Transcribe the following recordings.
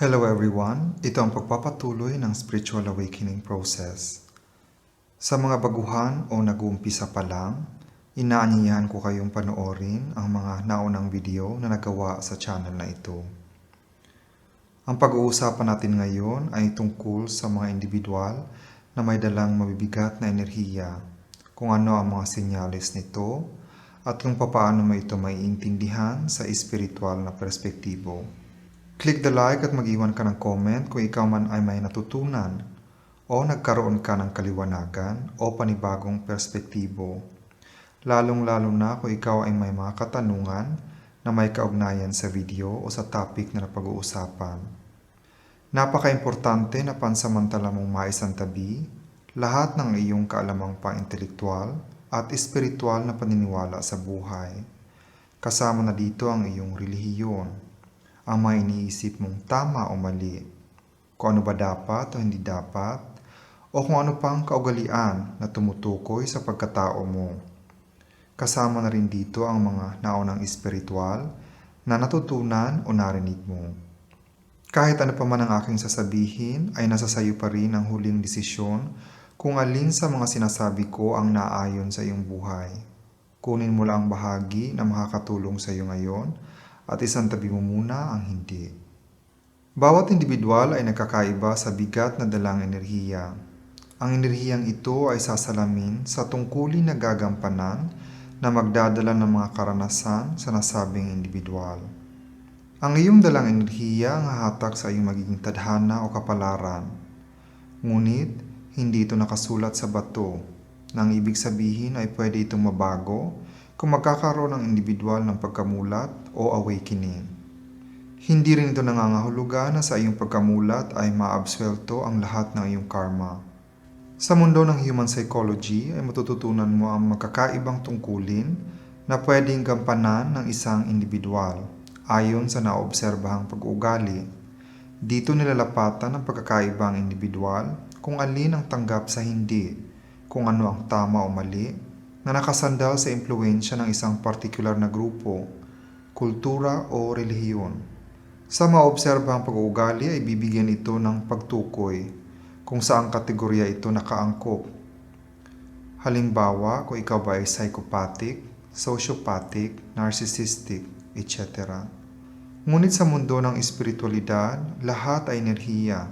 Hello everyone! Ito ang pagpapatuloy ng spiritual awakening process. Sa mga baguhan o nag-uumpisa pa lang, inaanyayahan ko kayong panoorin ang mga naunang video na nagawa sa channel na ito. Ang pag-uusapan natin ngayon ay tungkol sa mga individual na may dalang mabibigat na enerhiya, kung ano ang mga senyales nito, at kung paano mo ito maiintindihan sa espiritual na perspektibo. Click the like at mag-iwan ka ng comment kung ikaw man ay may natutunan o nagkaroon ka ng kaliwanagan o panibagong perspektibo. Lalong-lalo na kung ikaw ay may mga katanungan na may kaugnayan sa video o sa topic na napag-uusapan. Napaka-importante na pansamantala mong maisantabi lahat ng iyong kaalamang pang-intelektual at espiritual na paniniwala sa buhay. Kasama na dito ang iyong relihiyon, ang mga iniisip mong tama o mali, kung ano ba dapat o hindi dapat, o kung ano pang kaugalian na tumutukoy sa pagkatao mo. Kasama na rin dito ang mga naunang espiritual na natutunan o narinig mo. Kahit ano pa man ang aking sasabihin, ay nasa sayo pa rin ang huling desisyon kung alin sa mga sinasabi ko ang naayon sa iyong buhay. Kunin mo lang ang bahagi na makakatulong sa iyo ngayon at isantabi mo muna ang hindi. Bawat individual ay nagkakaiba sa bigat na dalang enerhiya. Ang enerhiyang ito ay sasalamin sa tungkulin na gagampanan na magdadala ng mga karanasan sa nasabing individual. Ang iyong dalang enerhiya ang hahatak sa iyong magiging tadhana o kapalaran. Ngunit, hindi ito nakasulat sa bato, nang ibig sabihin ay pwede itong mabago kung magkakaroon ng individual ng pagkamulat o awakening. Hindi rin ito nangangahulugan na sa iyong pagkamulat ay maabswelto ang lahat ng iyong karma. Sa mundo ng human psychology ay matututunan mo ang magkakaibang tungkulin na pwedeng gampanan ng isang individual ayon sa naobserbahang pag-uugali. Dito nilalapatan ng pagkakaibang individual kung alin ang tanggap sa hindi, kung ano ang tama o mali, na nakasandal sa impluensya ng isang partikular na grupo, kultura o relihiyon. Sa maobserbahang pag-uugali ay bibigyan ito ng pagtukoy kung saang kategorya ito nakaangkop. Halimbawa, kung ikaw ba ay psychopathic, sociopathic, narcissistic, etc. Ngunit sa mundo ng espiritualidad, lahat ay enerhiya.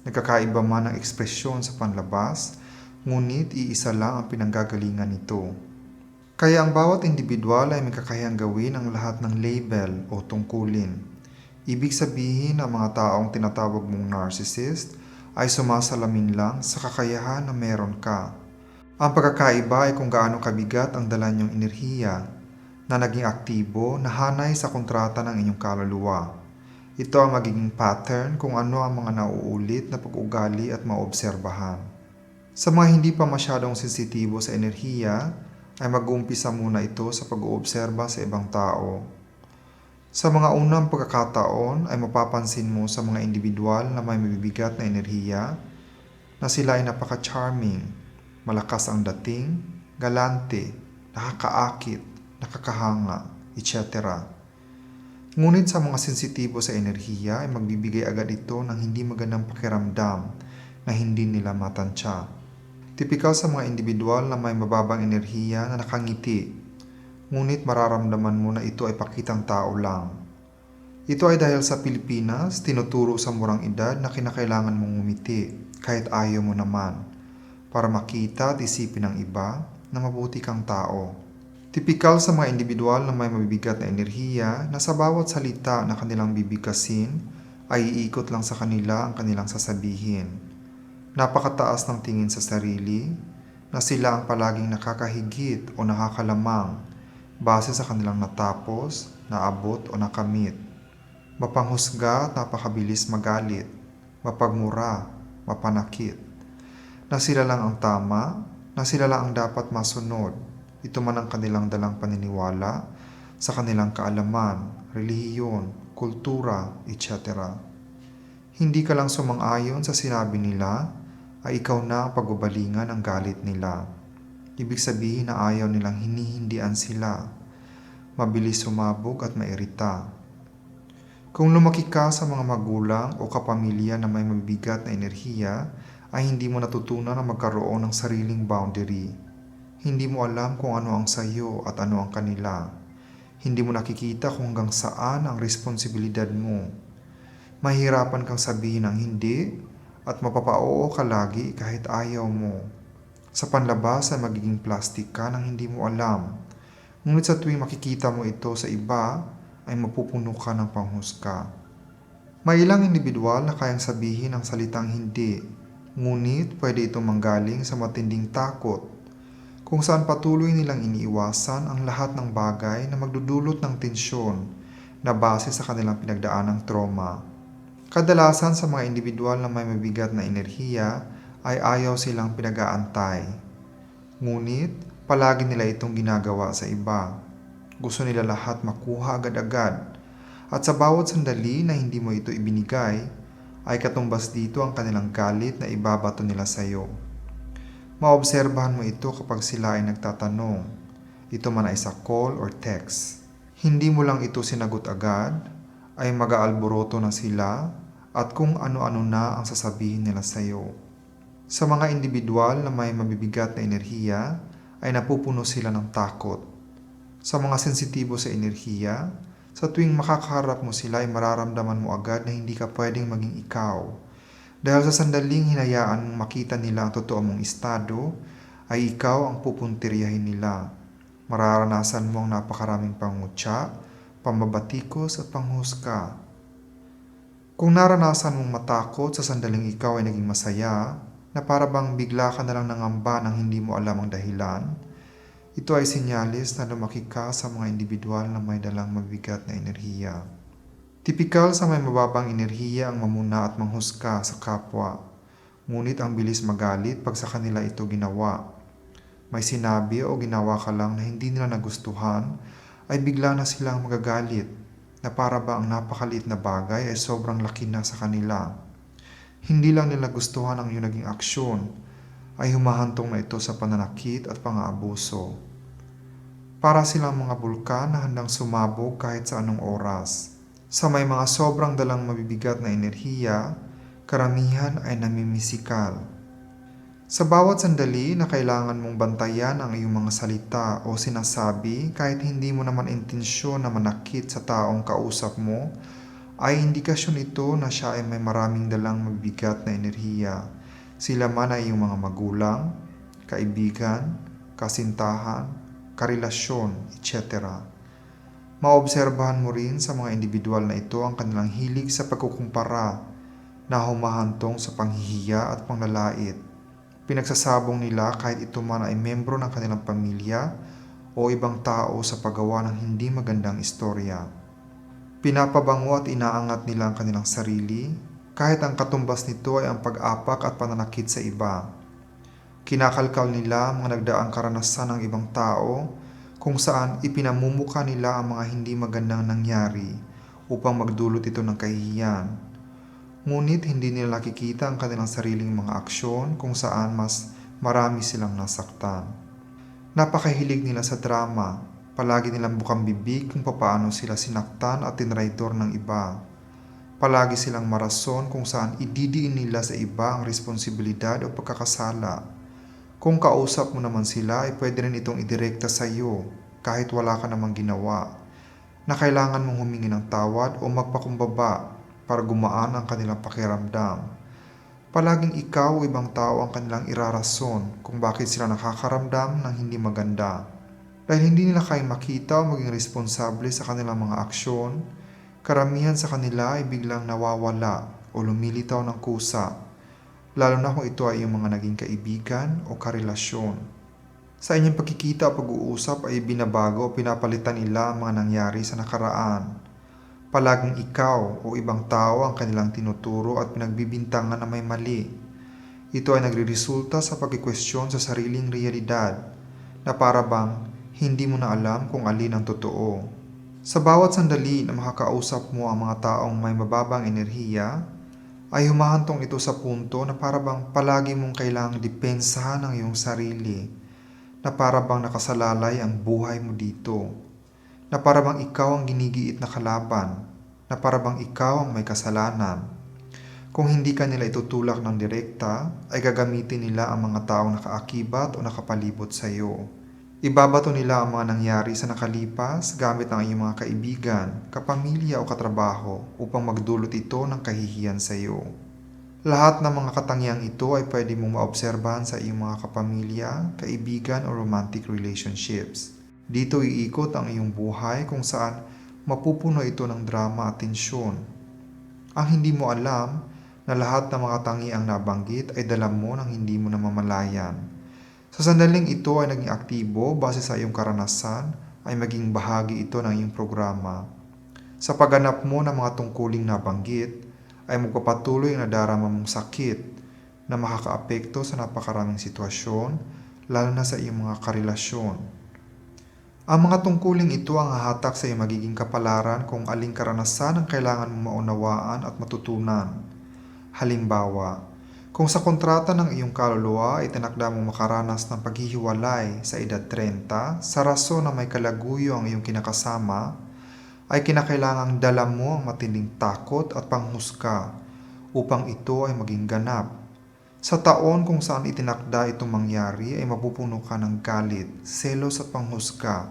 Nagkakaiba man ang ekspresyon sa panlabas, ngunit iisa lang ang pinanggagalingan nito. Kaya ang bawat individual ay may kakayahang gawin ang lahat ng label o tungkulin. Ibig sabihin ang mga taong tinatawag mong narcissist ay sumasalamin lang sa kakayahan na meron ka. Ang pagkakaiba ay kung gaano kabigat ang dala niyong enerhiya na naging aktibo na hanay sa kontrata ng inyong kaluluwa. Ito ang magiging pattern kung ano ang mga nauulit na pag-ugali at maobserbahan. Sa mga hindi pa masyadong sensitibo sa enerhiya, ay mag-uumpisa muna ito sa pag-oobserba sa ibang tao. Sa mga unang pagkakataon ay mapapansin mo sa mga individual na may mabibigat na enerhiya na sila ay napaka-charming, malakas ang dating, galante, nakakaakit, nakakahanga, etc. Ngunit sa mga sensitibo sa enerhiya ay magbibigay agad ito ng hindi magandang pakiramdam na hindi nila matansya. Tipikal sa mga individual na may mababang enerhiya na nakangiti, ngunit mararamdaman mo na ito ay pakitang tao lang. Ito ay dahil sa Pilipinas, tinuturo sa murang edad na kinakailangan mong ngumiti kahit ayaw mo naman, para makita at isipin ng iba na mabuti kang tao. Tipikal sa mga individual na may mabibigat na enerhiya na sa bawat salita na kanilang bibigkasin ay iikot lang sa kanila ang kanilang sasabihin. Napakataas ng tingin sa sarili na sila ang palaging nakakahigit o nakakalamang base sa kanilang natapos, naabot o nakamit. Mapanghusga at napakabilis magalit, mapagmura, mapanakit. Na sila lang ang tama, na sila lang ang dapat masunod. Ito man ang kanilang dalang paniniwala sa kanilang kaalaman, relihiyon, kultura, etc. Hindi ka lang sumang-ayon sa sinabi nila, ay ikaw na ang pagbabalingan ng galit nila. Ibig sabihin na ayaw nilang hinihindian sila. Mabilis sumabog at mairita. Kung lumaki ka sa mga magulang o kapamilya na may mabibigat na enerhiya, ay hindi mo natutunan na magkaroon ng sariling boundary. Hindi mo alam kung ano ang sayo at ano ang kanila. Hindi mo nakikita kung hanggang saan ang responsibilidad mo. Mahirapan kang sabihin ng hindi at mapapa-oo ka lagi kahit ayaw mo. Sa panlabas ay magiging plastic ka nang hindi mo alam. Ngunit sa tuwing makikita mo ito sa iba, ay mapupuno ka ng panghusga. May ilang individual na kayang sabihin ang salitang hindi, ngunit pwede itong manggaling sa matinding takot, kung saan patuloy nilang iniiwasan ang lahat ng bagay na magdudulot ng tensyon na base sa kanilang pinagdaanang trauma. Kadalasan sa mga individual na may mabigat na enerhiya ay ayaw silang pinag-aantay. Ngunit palagi nila itong ginagawa sa iba. Gusto nila lahat makuha agad-agad. At sa bawat sandali na hindi mo ito ibinigay, ay katumbas dito ang kanilang galit na ibabato nila sa iyo. Maobserbahan mo ito kapag sila ay nagtatanong. Ito man ay sa call or text. Hindi mo lang ito sinagot agad, ay mag-aalboroto na sila at kung ano-ano na ang sasabihin nila sa iyo. Sa mga individual na may mabibigat na enerhiya, ay napupuno sila ng takot. Sa mga sensitibo sa enerhiya, sa tuwing makakaharap mo sila ay mararamdaman mo agad na hindi ka pwedeng maging ikaw. Dahil sa sandaling hinayaan mong makita nila ang totoo mong estado, ay ikaw ang pupuntiryahin nila. Mararanasan mo ang napakaraming pangutya, pambabatikos at panghusga. Kung naranasan mong matakot sa sandaling ikaw ay naging masaya, na para bang bigla ka na lang nangamba nang hindi mo alam ang dahilan, ito ay sinyalis na lumaki ka sa mga individual na may dalang mabigat na enerhiya. Tipikal sa may mababang enerhiya ang mamuna at manghusga sa kapwa, ngunit ang bilis magalit pag sa kanila ito ginawa. May sinabi o ginawa ka lang na hindi nila nagustuhan, ay bigla na silang magagalit, na para ba ang napakaliit na bagay ay sobrang laki na sa kanila. Hindi lang nila gustuhan ang iyong naging aksyon, ay humahantong na ito sa pananakit at pang-aabuso. Para silang mga bulkan na handang sumabog kahit sa anong oras. Sa may mga sobrang dalang mabibigat na enerhiya, karamihan ay namimisikal. Sa bawat sandali na kailangan mong bantayan ang iyong mga salita o sinasabi kahit hindi mo naman intensyon na manakit sa taong kausap mo, ay indikasyon ito na siya ay may maraming dalang mabibigat na enerhiya. Sila man ay iyong mga magulang, kaibigan, kasintahan, karelasyon, etc. Maobserbahan mo rin sa mga individual na ito ang kanilang hilig sa pagkukumpara na humahantong sa panghihiya at panglalait. Pinagsasabong nila kahit ito man ay membro ng kanilang pamilya o ibang tao sa paggawa ng hindi magandang istorya. Pinapabango at inaangat nila ang kanilang sarili kahit ang katumbas nito ay ang pag-apak at pananakit sa iba. Kinakalkal nila ang mga nagdaang karanasan ng ibang tao kung saan ipinamumukha nila ang mga hindi magandang nangyari upang magdulot ito ng kahihiyan. Ngunit hindi nila nakikita ang kanilang sariling mga aksyon kung saan mas marami silang nasaktan. Napakahilig nila sa drama, palagi nilang bukang bibig kung paano sila sinaktan at tinraidor ng iba. Palagi silang marason kung saan ididiin nila sa iba ang responsibilidad o pagkakasala. Kung kausap mo naman sila ay pwede rin itong idirekta sa iyo kahit wala ka namang ginawa, na kailangan mong humingi ng tawad o magpakumbaba para gumaan ang kanilang pakiramdam. Palaging ikaw o ibang tao ang kanilang irarason kung bakit sila nakakaramdam ng hindi maganda. Dahil hindi nila kayang makita o maging responsable sa kanilang mga aksyon, karamihan sa kanila ay biglang nawawala o lumilitaw ng kusa, lalo na kung ito ay iyong mga naging kaibigan o karelasyon. Sa inyong pagkikita o pag-uusap ay binabago o pinapalitan nila ang mga nangyari sa nakaraan. Palaging ikaw o ibang tao ang kanilang tinuturo at pinagbibintangan na may mali. Ito ay nagreresulta sa pagkikwestiyon sa sariling realidad, na para bang hindi mo na alam kung alin ang totoo. Sa bawat sandali na makakausap mo ang mga taong may mababang enerhiya, ay humahantong ito sa punto na para bang palagi mong kailangang depensahan ang iyong sarili, na para bang nakasalalay ang buhay mo dito, na para bang ikaw ang ginigiit na kalaban. na parabang ikaw ang may kasalanan. Kung hindi ka nila itutulak ng direkta, ay gagamitin nila ang mga taong nakaakibat o nakapalibot sa iyo. Ibabato nila ang mga nangyari sa nakalipas gamit ang iyong mga kaibigan, kapamilya o katrabaho upang magdulot ito ng kahihiyan sa iyo. Lahat ng mga katangiang ito ay pwede mong maobserbahan sa iyong mga kapamilya, kaibigan o romantic relationships. Dito iikot ang iyong buhay kung saan mapupuno ito ng drama at tensyon. Ang hindi mo alam na lahat ng mga katangiang nabanggit ay dala mo nang hindi mo namamalayan. Sa sandaling ito ay naging aktibo base sa iyong karanasan ay maging bahagi ito ng iyong programa. Sa pagganap mo ng mga tungkuling nabanggit ay magpapatuloy ang nadarama mong sakit na makakaapekto sa napakaraming sitwasyon lalo na sa iyong mga karelasyon. Ang mga tungkuling ito ang hahatak sa iyong magiging kapalaran kung aling karanasan ang kailangan mong maunawaan at matutunan. Halimbawa, kung sa kontrata ng iyong kaluluwa ay tinakda mong makaranas ng paghihiwalay sa edad 30 sa rason na may kalaguyo ang iyong kinakasama, ay kinakailangang dala mo ang matinding takot at panghusga upang ito ay maging ganap. Sa taon kung saan itinakda itong mangyari ay mapupuno ka ng galit, selos at panghusga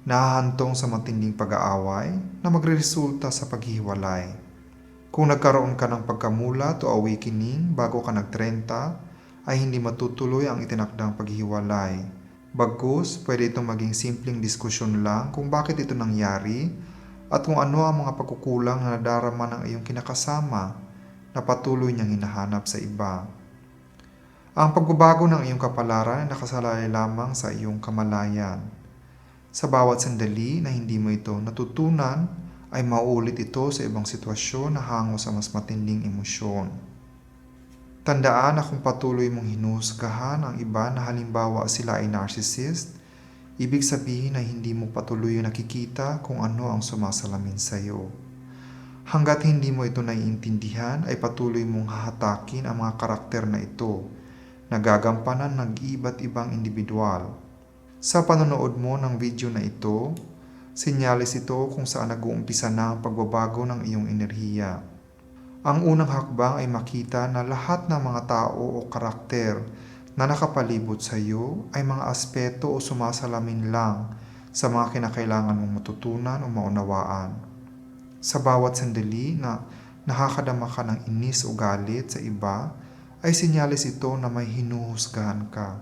na hahantong sa matinding pag-aaway na magreresulta sa paghihiwalay. Kung nagkaroon ka ng pagkamulat o awakening bago ka nag-30, ay hindi matutuloy ang itinakdang paghihiwalay. Bagkus, pwede itong maging simpleng diskusyon lang kung bakit ito nangyari at kung ano ang mga pagkukulang na nadarama ng iyong kinakasama na patuloy niyang hinahanap sa iba. Ang pagbabago ng iyong kapalaran ay nakasalalay lamang sa iyong kamalayan. Sa bawat sandali na hindi mo ito natutunan, ay mauulit ito sa ibang sitwasyon na hango sa mas matinding emosyon. Tandaan na kung patuloy mong hinuhusgahan ang iba na halimbawa sila ay narcissist, ibig sabihin na hindi mo patuloy nakikita kung ano ang sumasalamin sa iyo. Hanggat hindi mo ito naiintindihan ay patuloy mong hahatakin ang mga karakter na ito na gagampanan ng iba't ibang individual. Sa panonood mo ng video na ito, sinyalis ito kung saan nag-uumpisa na ang pagbabago ng iyong enerhiya. Ang unang hakbang ay makita na lahat ng mga tao o karakter na nakapalibot sa iyo ay mga aspeto o sumasalamin lang sa mga kinakailangan mong matutunan o maunawaan. Sa bawat sandali na nakakadama ka ng inis o galit sa iba, ay sinyalis ito na may hinuhusgahan ka.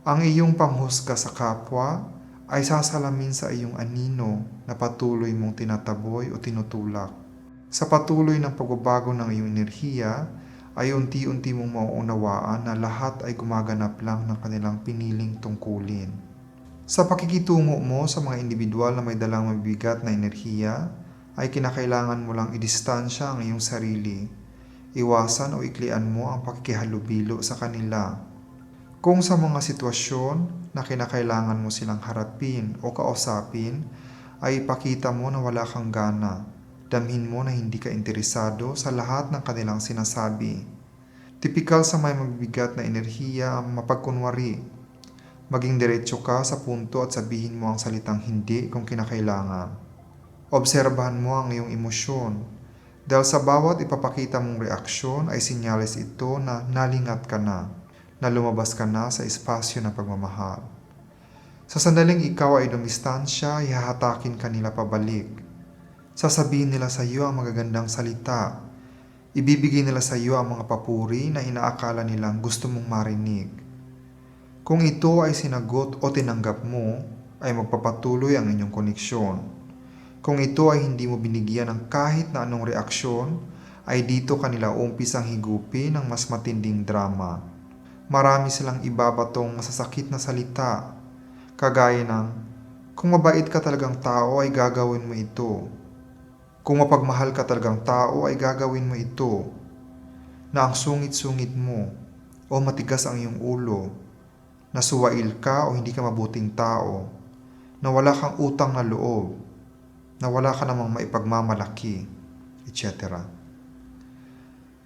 Ang iyong panghusga sa kapwa ay sasalamin sa iyong anino na patuloy mong tinataboy o tinutulak. Sa patuloy ng pagbabago ng iyong enerhiya, ay unti-unti mong mauunawaan na lahat ay gumaganap lang ng kanilang piniling tungkulin. Sa pakikitungo mo sa mga individual na may dalang mabibigat na enerhiya, ay kinakailangan mo lang idistansya ang iyong sarili. Iwasan o iklian mo ang pakikihalubilo sa kanila. Kung sa mga sitwasyon na kinakailangan mo silang harapin o kausapin, ay ipakita mo na wala kang gana. Damhin mo na hindi ka interesado sa lahat ng kanilang sinasabi. Tipikal sa may mabibigat na enerhiya ang mapagkunwari. Maging diretso ka sa punto at sabihin mo ang salitang hindi kung kinakailangan. Obserbahan mo ang iyong emosyon. Dahil sa bawat ipapakita mong reaksyon ay sinyalis ito na nalingat ka na lumabas ka na sa espasyo ng pagmamahal. Sa sandaling ikaw ay dumistansya, ihahatakin ka nila pabalik. Sasabihin nila sa iyo ang magagandang salita. Ibibigay nila sa iyo ang mga papuri na inaakala nilang gusto mong marinig. Kung ito ay sinagot o tinanggap mo, ay magpapatuloy ang inyong koneksyon. Kung ito ay hindi mo binigyan ng kahit na anong reaksyon, ay dito kanila umpisang higupin ng mas matinding drama. Marami silang ibabatong masasakit na salita, kagaya ng, kung mabait ka talagang tao ay gagawin mo ito. Kung mapagmahal ka talagang tao ay gagawin mo ito. Na ang sungit-sungit mo o matigas ang iyong ulo, na suwail ka o hindi ka mabuting tao, na wala kang utang na loob, na wala ka namang maipagmamalaki, etc.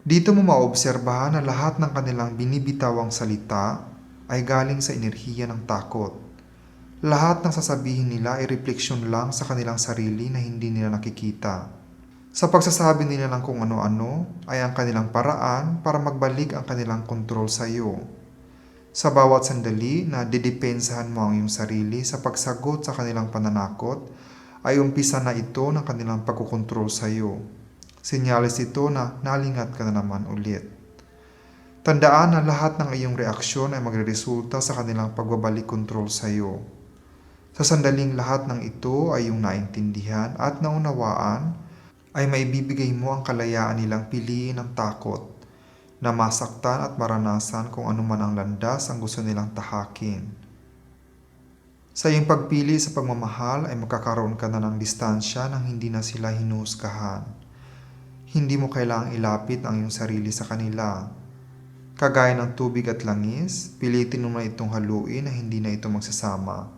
Dito mo maobserbahan na lahat ng kanilang binibitawang salita ay galing sa enerhiya ng takot. Lahat ng sasabihin nila ay refleksyon lang sa kanilang sarili na hindi nila nakikita. Sa pagsasabi nila ng kung ano-ano ay ang kanilang paraan para magbalik ang kanilang kontrol sa iyo. Sa bawat sandali na didepensahan mo ang iyong sarili sa pagsagot sa kanilang pananakot, ay umpisa na ito ng kanilang pagkukontrol sa iyo. Senyales ito na nalingat ka na naman ulit. Tandaan na lahat ng iyong reaksyon ay magreresulta sa kanilang pagbabalik kontrol sa iyo. Sa sandaling lahat ng ito ay iyong naintindihan at naunawaan, ay maibibigay mo ang kalayaan nilang piliin ang takot, na masaktan at maranasan kung anuman ang landas ang gusto nilang tahakin. Sa iyong pagpili sa pagmamahal ay magkakaroon ka na ng distansya nang hindi na sila hinuhusgahan. Hindi mo kailangang ilapit ang iyong sarili sa kanila. Kagaya ng tubig at langis, pilitin mo na itong haluin na hindi na ito magsasama.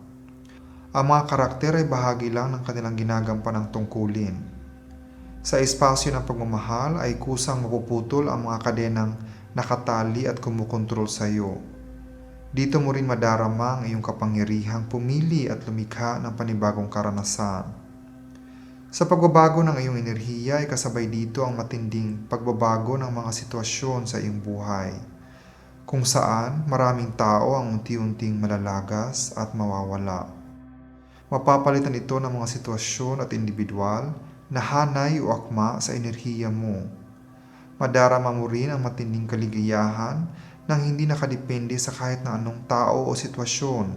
Ang mga karakter ay bahagi lang ng kanilang ginagampanang tungkulin. Sa espasyo ng pagmamahal ay kusang mapuputol ang mga kadenang nakatali at kumukontrol sa iyo. Dito mo rin madarama ang iyong kapangyarihang pumili at lumikha ng panibagong karanasan. Sa pagbabago ng iyong enerhiya ay kasabay dito ang matinding pagbabago ng mga sitwasyon sa iyong buhay, kung saan maraming tao ang unti-unting malalagas at mawawala. Mapapalitan ito ng mga sitwasyon at individual na hanay o akma sa enerhiya mo. Madarama mo rin ang matinding kaligayahan nang hindi nakadepende sa kahit na anong tao o sitwasyon.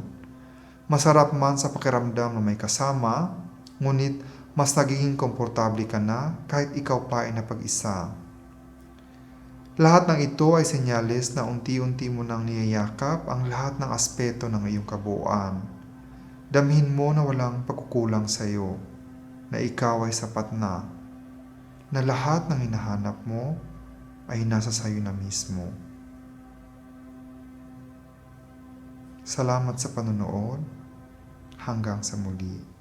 Masarap man sa pakiramdam na may kasama, ngunit mas nagiging komportable ka na kahit ikaw pa ay napag-isa. Lahat ng ito ay senyales na unti-unti mo nang niyayakap ang lahat ng aspeto ng iyong kabuuan. Damhin mo na walang pagkukulang sa iyo, na ikaw ay sapat na lahat ng hinahanap mo ay nasa sayo na mismo. Salamat sa panonood. Hanggang sa muli.